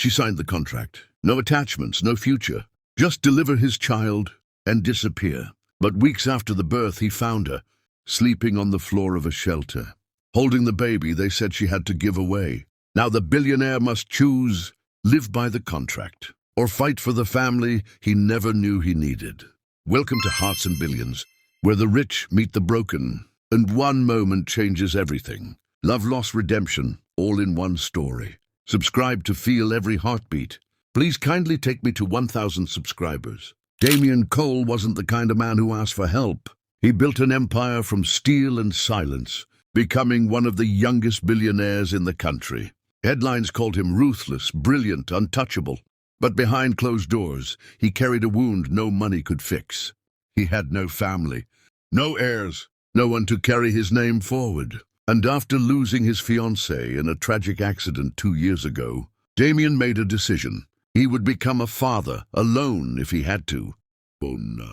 She signed the contract. No attachments, no future. Just deliver his child and disappear. But weeks after the birth, he found her, sleeping on the floor of a shelter. Holding the baby they said she had to give away. Now the billionaire must choose, live by the contract, or fight for the family he never knew he needed. Welcome to Hearts and Billions, where the rich meet the broken, and one moment changes everything. Love, loss, redemption, all in one story. Subscribe to feel every heartbeat. Please kindly take me to 1,000 subscribers. Damien Cole wasn't the kind of man who asked for help. He built an empire from steel and silence, becoming one of the youngest billionaires in the country. Headlines called him ruthless, brilliant, untouchable. But behind closed doors, he carried a wound no money could fix. He had no family, no heirs, no one to carry his name forward. And after losing his fiancée in a tragic accident 2 years ago, Damien made a decision. He would become a father, alone if he had to. Oh no.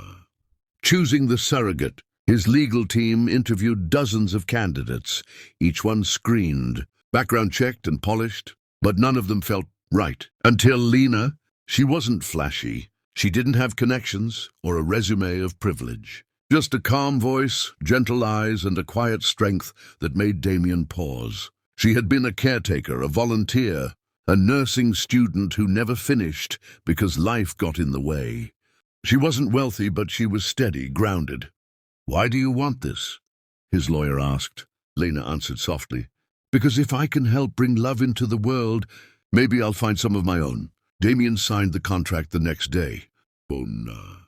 Choosing the surrogate, his legal team interviewed dozens of candidates, each one screened, background checked and polished, but none of them felt right. Until Lena. She wasn't flashy. She didn't have connections or a resume of privilege. Just a calm voice, gentle eyes, and a quiet strength that made Damien pause. She had been a caretaker, a volunteer, a nursing student who never finished because life got in the way. She wasn't wealthy, but she was steady, grounded. "Why do you want this?" his lawyer asked. Lena answered softly. "Because if I can help bring love into the world, maybe I'll find some of my own." Damien signed the contract the next day. Oh no.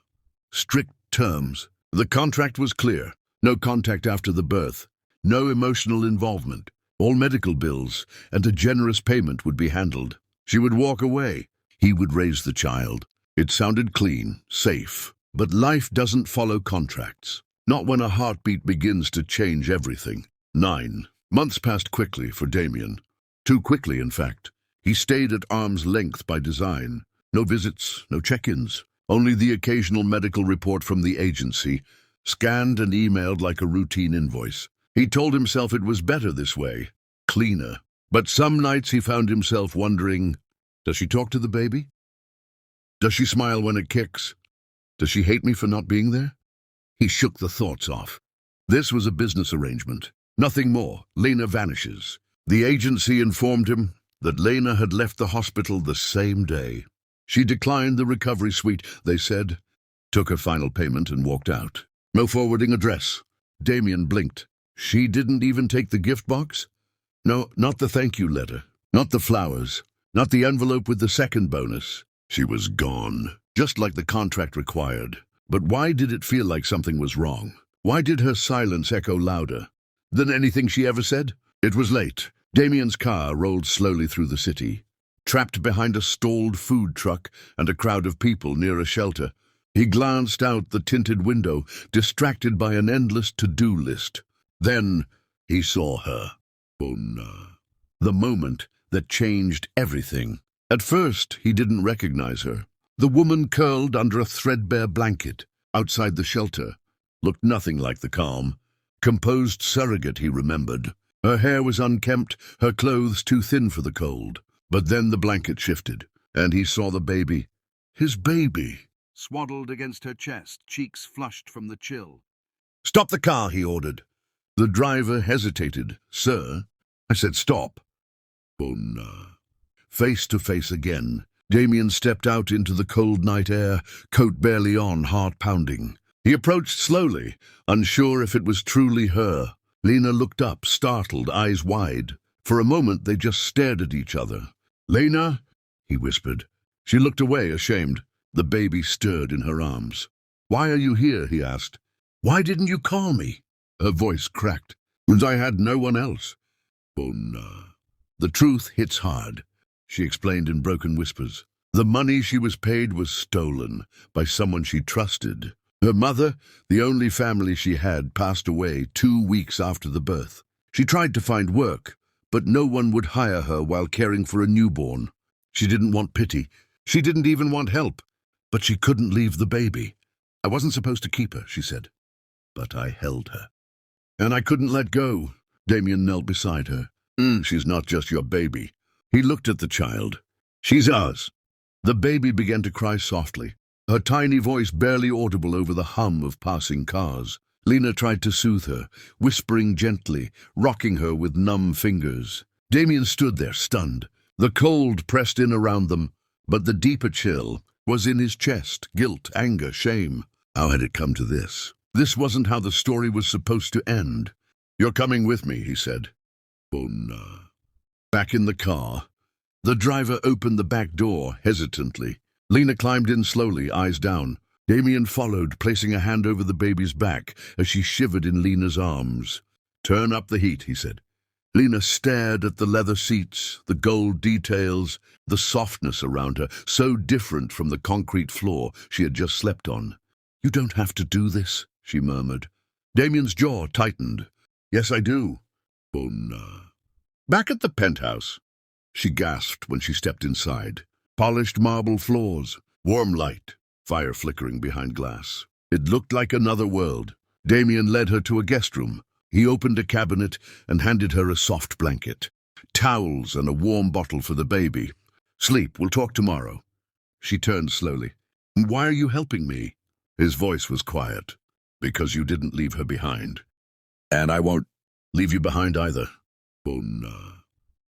Strict terms. The contract was clear. No contact after the birth. No emotional involvement. All medical bills and a generous payment would be handled. She would walk away. He would raise the child. It sounded clean, safe. But life doesn't follow contracts. Not when a heartbeat begins to change everything. 9 months passed quickly for Damien. Too quickly, in fact. He stayed at arm's length by design. No visits, no check-ins. Only the occasional medical report from the agency, scanned and emailed like a routine invoice. He told himself it was better this way, cleaner. But some nights he found himself wondering, does she talk to the baby? Does she smile when it kicks? Does she hate me for not being there? He shook the thoughts off. This was a business arrangement. Nothing more. Lena vanishes. The agency informed him that Lena had left the hospital the same day. She declined the recovery suite, they said, took her final payment and walked out. No forwarding address. Damien blinked. She didn't even take the gift box? No, not the thank you letter. Not the flowers. Not the envelope with the second bonus. She was gone, just like the contract required. But why did it feel like something was wrong? Why did her silence echo louder than anything she ever said? It was late. Damien's car rolled slowly through the city, trapped behind a stalled food truck and a crowd of people near a shelter. He glanced out the tinted window, distracted by an endless to-do list. Then he saw her. Oh no. The moment that changed everything. At first, he didn't recognize her. The woman curled under a threadbare blanket outside the shelter looked nothing like the calm, composed surrogate he remembered. Her hair was unkempt, her clothes too thin for the cold. But then the blanket shifted, and he saw the baby. His baby, swaddled against her chest, cheeks flushed from the chill. "Stop the car," he ordered. The driver hesitated. "Sir?" I said, "Stop." Oh no. Face to face again, Damien stepped out into the cold night air, coat barely on, heart pounding. He approached slowly, unsure if it was truly her. Lena looked up, startled, eyes wide. For a moment they just stared at each other. "Lena?" he whispered. She looked away, ashamed. The baby stirred in her arms. "Why are you here?" he asked. "Why didn't you call me?" Her voice cracked. "Because I had no one else." Oh no. The truth hits hard, she explained in broken whispers. The money she was paid was stolen by someone she trusted. Her mother, the only family she had, passed away 2 weeks after the birth. She tried to find work, but no one would hire her while caring for a newborn. She didn't want pity. She didn't even want help. But she couldn't leave the baby. "I wasn't supposed to keep her," she said. "But I held her. And I couldn't let go." Damien knelt beside her. "She's not just your baby." He looked at the child. She's ours." The baby began to cry softly, her tiny voice barely audible over the hum of passing cars. Lena tried to soothe her, whispering gently, rocking her with numb fingers. Damien stood there, stunned. The cold pressed in around them, but the deeper chill was in his chest, guilt, anger, shame. How had it come to this? This wasn't how the story was supposed to end. "You're coming with me," he said. "Oh, no." Back in the car, the driver opened the back door hesitantly. Lena climbed in slowly, eyes down. Damien followed, placing a hand over the baby's back as she shivered in Lena's arms. "Turn up the heat," he said. Lena stared at the leather seats, the gold details, the softness around her, so different from the concrete floor she had just slept on. "You don't have to do this," she murmured. Damien's jaw tightened. "Yes, I do." "Oh, no." Back at the penthouse, she gasped when she stepped inside. Polished marble floors, warm light, fire flickering behind glass. It looked like another world. Damien led her to a guest room. He opened a cabinet and handed her a soft blanket, towels and a warm bottle for the baby. "Sleep, we'll talk tomorrow." She turned slowly. "Why are you helping me?" His voice was quiet. "Because you didn't leave her behind. And I won't leave you behind either." "Oh, no."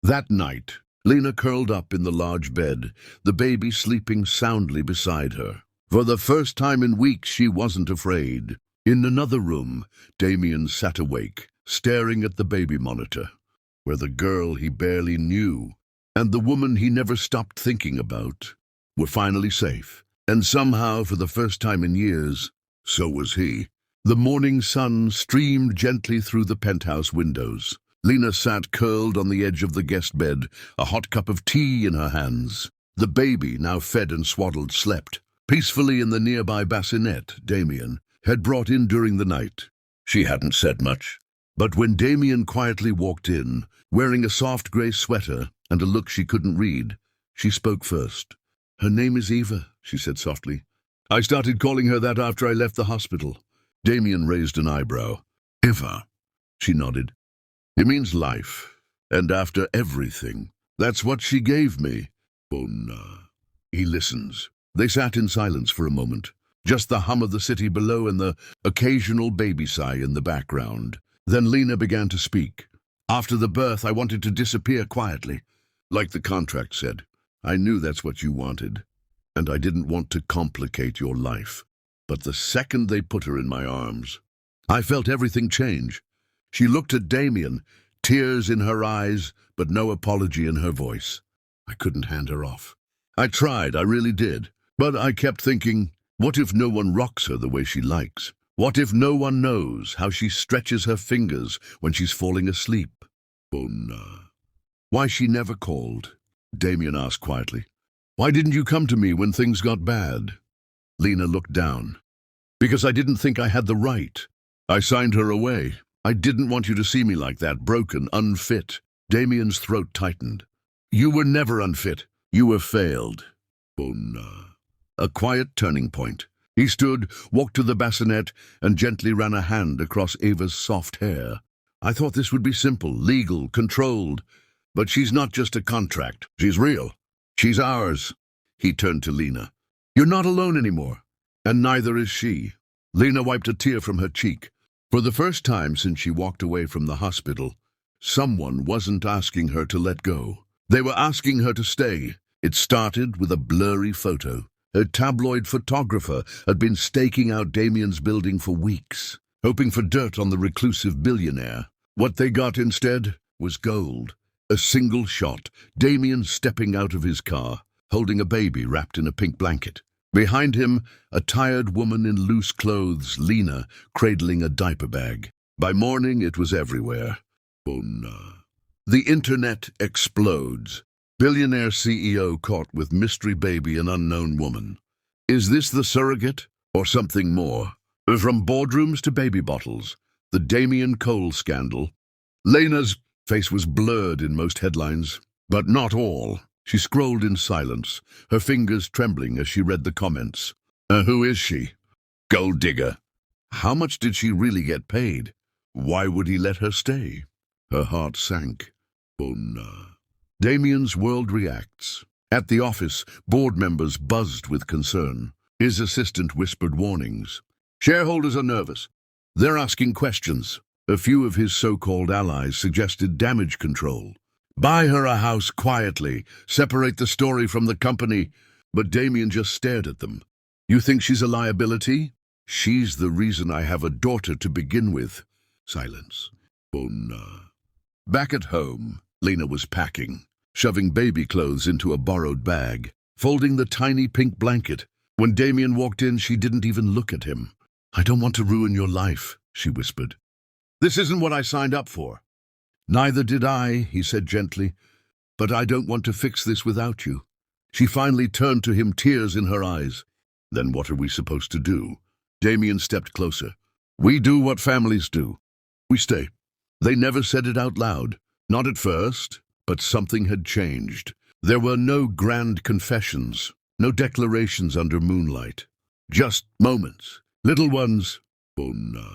That night, Lena curled up in the large bed, the baby sleeping soundly beside her. For the first time in weeks, she wasn't afraid. In another room, Damien sat awake, staring at the baby monitor, where the girl he barely knew and the woman he never stopped thinking about were finally safe. And somehow, for the first time in years, so was he. The morning sun streamed gently through the penthouse windows. Lena sat curled on the edge of the guest bed, a hot cup of tea in her hands. The baby, now fed and swaddled, slept peacefully in the nearby bassinet Damien had brought in during the night. She hadn't said much, but when Damien quietly walked in, wearing a soft grey sweater and a look she couldn't read, she spoke first. "Her name is Eva," she said softly. "I started calling her that after I left the hospital." Damien raised an eyebrow. "Eva?" She nodded. "It means life, and after everything. That's what she gave me." "Oh, no." He listens. They sat in silence for a moment, just the hum of the city below and the occasional baby sigh in the background. Then Lena began to speak. "After the birth, I wanted to disappear quietly, like the contract said. I knew that's what you wanted, and I didn't want to complicate your life. But the second they put her in my arms, I felt everything change." She looked at Damien, tears in her eyes, but no apology in her voice. "I couldn't hand her off. I tried, I really did. But I kept thinking, what if no one rocks her the way she likes? What if no one knows how she stretches her fingers when she's falling asleep?" "Oh, no." "Why she never called?" Damien asked quietly. "Why didn't you come to me when things got bad?" Lena looked down. "Because I didn't think I had the right. I signed her away. I didn't want you to see me like that, broken, unfit." Damien's throat tightened. "You were never unfit. You were failed." "Oh, no." A quiet turning point. He stood, walked to the bassinet, and gently ran a hand across Ava's soft hair. "I thought this would be simple, legal, controlled. But she's not just a contract. She's real. She's ours." He turned to Lena. "You're not alone anymore. And neither is she." Lena wiped a tear from her cheek. For the first time since she walked away from the hospital, someone wasn't asking her to let go. They were asking her to stay. It started with a blurry photo. A tabloid photographer had been staking out Damien's building for weeks, hoping for dirt on the reclusive billionaire. What they got instead was gold. A single shot, Damien stepping out of his car, holding a baby wrapped in a pink blanket. Behind him, a tired woman in loose clothes, Lena, cradling a diaper bag. By morning, it was everywhere. Oh, no. The internet explodes. Billionaire CEO caught with mystery baby and unknown woman. Is this the surrogate or something more? From boardrooms to baby bottles, the Damien Cole scandal. Lena's face was blurred in most headlines, but not all. She scrolled in silence, her fingers trembling as she read the comments. Who is she? Gold digger. How much did she really get paid? Why would he let her stay? Her heart sank. Oh, no. Damien's world reacts. At the office, board members buzzed with concern. His assistant whispered warnings. Shareholders are nervous. They're asking questions. A few of his so-called allies suggested damage control. Buy her a house quietly, separate the story from the company. But Damien just stared at them. You think she's a liability? She's the reason I have a daughter to begin with. Silence. Oh no. Back at home, Lena was packing, shoving baby clothes into a borrowed bag, folding the tiny pink blanket. When Damien walked in, she didn't even look at him. I don't want to ruin your life, she whispered. This isn't what I signed up for. Neither did I, he said gently, but I don't want to fix this without you. She finally turned to him, tears in her eyes. Then what are we supposed to do? Damien stepped closer. We do what families do. We stay. They never said it out loud. Not at first, but something had changed. There were no grand confessions, no declarations under moonlight. Just moments. Little ones. Oh no.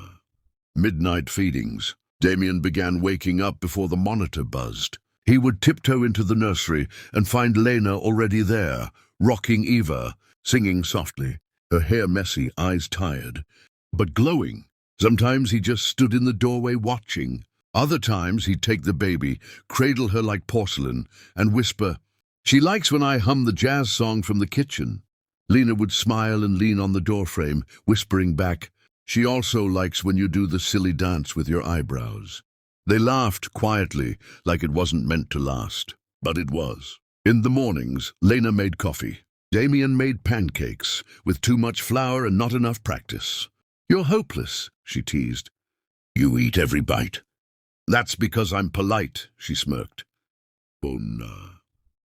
Midnight feedings. Damien began waking up before the monitor buzzed. He would tiptoe into the nursery and find Lena already there, rocking Eva, singing softly, her hair messy, eyes tired, but glowing. Sometimes he just stood in the doorway watching. Other times he'd take the baby, cradle her like porcelain, and whisper, "She likes when I hum the jazz song from the kitchen." Lena would smile and lean on the doorframe, whispering back, "She also likes when you do the silly dance with your eyebrows." They laughed quietly, like it wasn't meant to last. But it was. In the mornings, Lena made coffee. Damien made pancakes, with too much flour and not enough practice. "You're hopeless," she teased. "You eat every bite." "That's because I'm polite," she smirked. Oh no.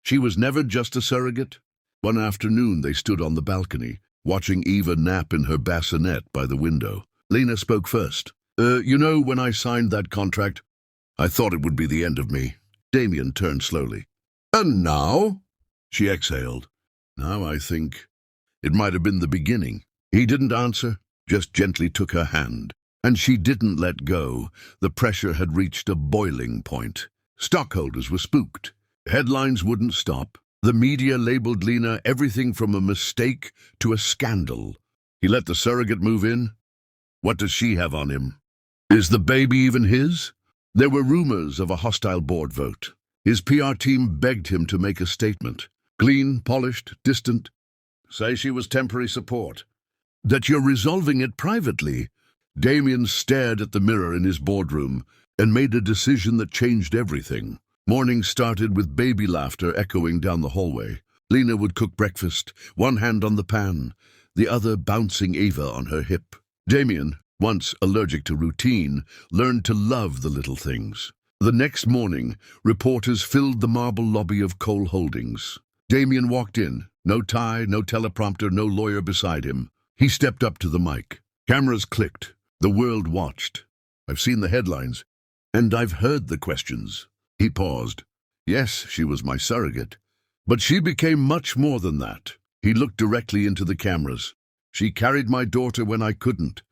She was never just a surrogate. One afternoon they stood on the balcony, watching Eva nap in her bassinet by the window. Lena spoke first. You know, when I signed that contract, I thought it would be the end of me." Damien turned slowly. "And now?" She exhaled. "Now I think it might have been the beginning." He didn't answer, just gently took her hand. And she didn't let go. The pressure had reached a boiling point. Stockholders were spooked. Headlines wouldn't stop. The media labeled Lena everything from a mistake to a scandal. He let the surrogate move in. What does she have on him? Is the baby even his? There were rumors of a hostile board vote. His PR team begged him to make a statement. Clean, polished, distant. Say she was temporary support. That you're resolving it privately. Damien stared at the mirror in his boardroom and made a decision that changed everything. Morning started with baby laughter echoing down the hallway. Lena would cook breakfast, one hand on the pan, the other bouncing Eva on her hip. Damien, once allergic to routine, learned to love the little things. The next morning, reporters filled the marble lobby of Cole Holdings. Damien walked in. No tie, no teleprompter, no lawyer beside him. He stepped up to the mic. Cameras clicked. The world watched. I've seen the headlines, and I've heard the questions. He paused. Yes, she was my surrogate. But she became much more than that. He looked directly into the cameras. She carried my daughter when I couldn't.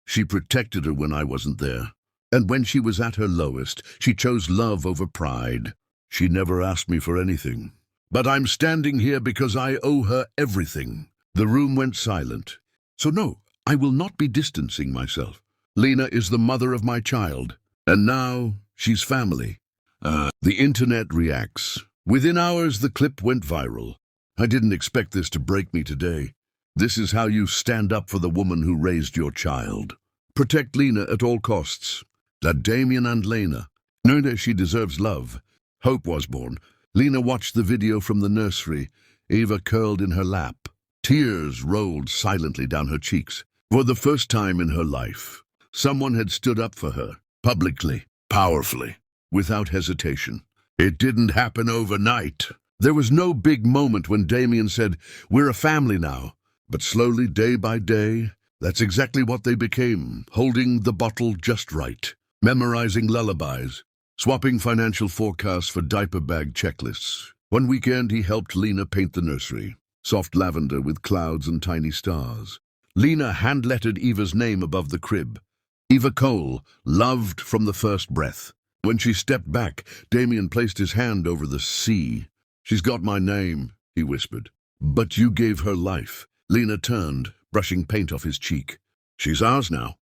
She protected her when I wasn't there. And when she was at her lowest, she chose love over pride. She never asked me for anything. But I'm standing here because I owe her everything. The room went silent. So no, I will not be distancing myself. Lena is the mother of my child. And now she's family. The internet reacts. Within hours, the clip went viral. I didn't expect this to break me today. This is how you stand up for the woman who raised your child. Protect Lena at all costs. That Damien and Lena. Know that she deserves love. Hope was born. Lena watched the video from the nursery, Eva curled in her lap. Tears rolled silently down her cheeks. For the first time in her life, someone had stood up for her, publicly, powerfully, without hesitation. It didn't happen overnight. There was no big moment when Damien said, "We're a family now." But slowly, day by day, that's exactly what they became, holding the bottle just right, memorizing lullabies, swapping financial forecasts for diaper bag checklists. One weekend, he helped Lena paint the nursery, soft lavender with clouds and tiny stars. Lena hand-lettered Eva's name above the crib. Eva Cole, loved from the first breath. When she stepped back, Damien placed his hand over the C. "She's got my name. he whispered. But you gave her life. Lena turned, brushing paint off his cheek. She's ours now.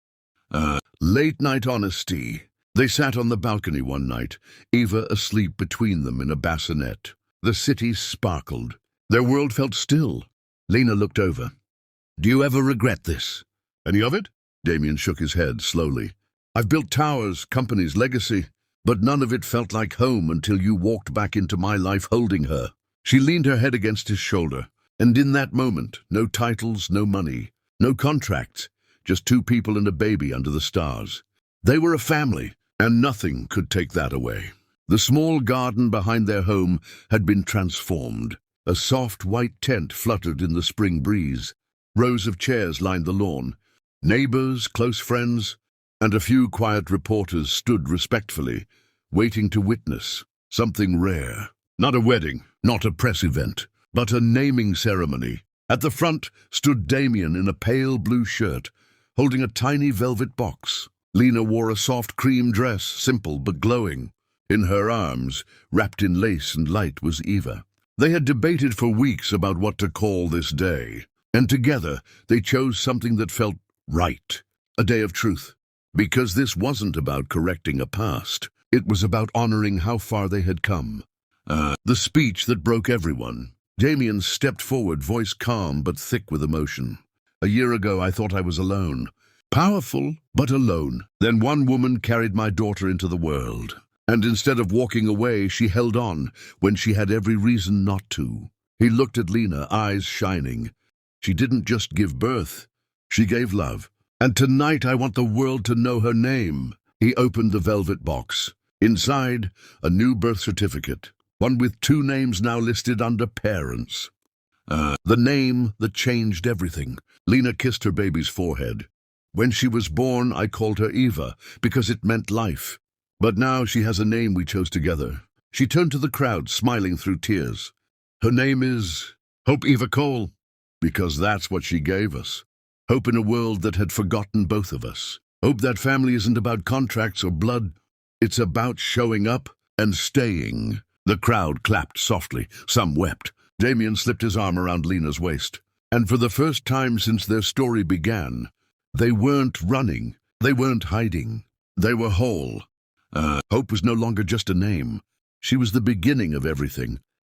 Late night honesty. They sat on the balcony one night, Eva asleep between them in a bassinet. The city sparkled. Their world felt still. Lena looked over. Do you ever regret this? Any of it? Damien shook his head slowly. I've built towers, companies, legacy, but none of it felt like home until you walked back into my life holding her. She leaned her head against his shoulder, and in that moment, no titles, no money, no contracts, just two people and a baby under the stars. They were a family, and nothing could take that away. The small garden behind their home had been transformed. A soft white tent fluttered in the spring breeze. Rows of chairs lined the lawn. Neighbors, close friends, and a few quiet reporters stood respectfully, waiting to witness something rare. Not a wedding, not a press event, but a naming ceremony. At the front stood Damien in a pale blue shirt, holding a tiny velvet box. Lena wore a soft cream dress, simple but glowing. In her arms, wrapped in lace and light, was Eva. They had debated for weeks about what to call this day, and together they chose something that felt right, a day of truth. Because this wasn't about correcting a past, it was about honoring how far they had come. The speech that broke everyone. Damien stepped forward, voice calm but thick with emotion. A year ago I thought I was alone. Powerful, but alone. Then one woman carried my daughter into the world. And instead of walking away, she held on when she had every reason not to. He looked at Lena, eyes shining. She didn't just give birth. She gave love. And tonight I want the world to know her name. He opened the velvet box. Inside, a new birth certificate. One with two names now listed under parents. The name that changed everything. Lena kissed her baby's forehead. When she was born, I called her Eva, because it meant life. But now she has a name we chose together. She turned to the crowd, smiling through tears. Her name is Hope Eva Cole, because that's what she gave us. Hope in a world that had forgotten both of us. Hope that family isn't about contracts or blood. It's about showing up and staying. The crowd clapped softly. Some wept. Damien slipped his arm around Lena's waist. And for the first time since their story began, they weren't running. They weren't hiding. They were whole. Hope was no longer just a name. She was the beginning of everything.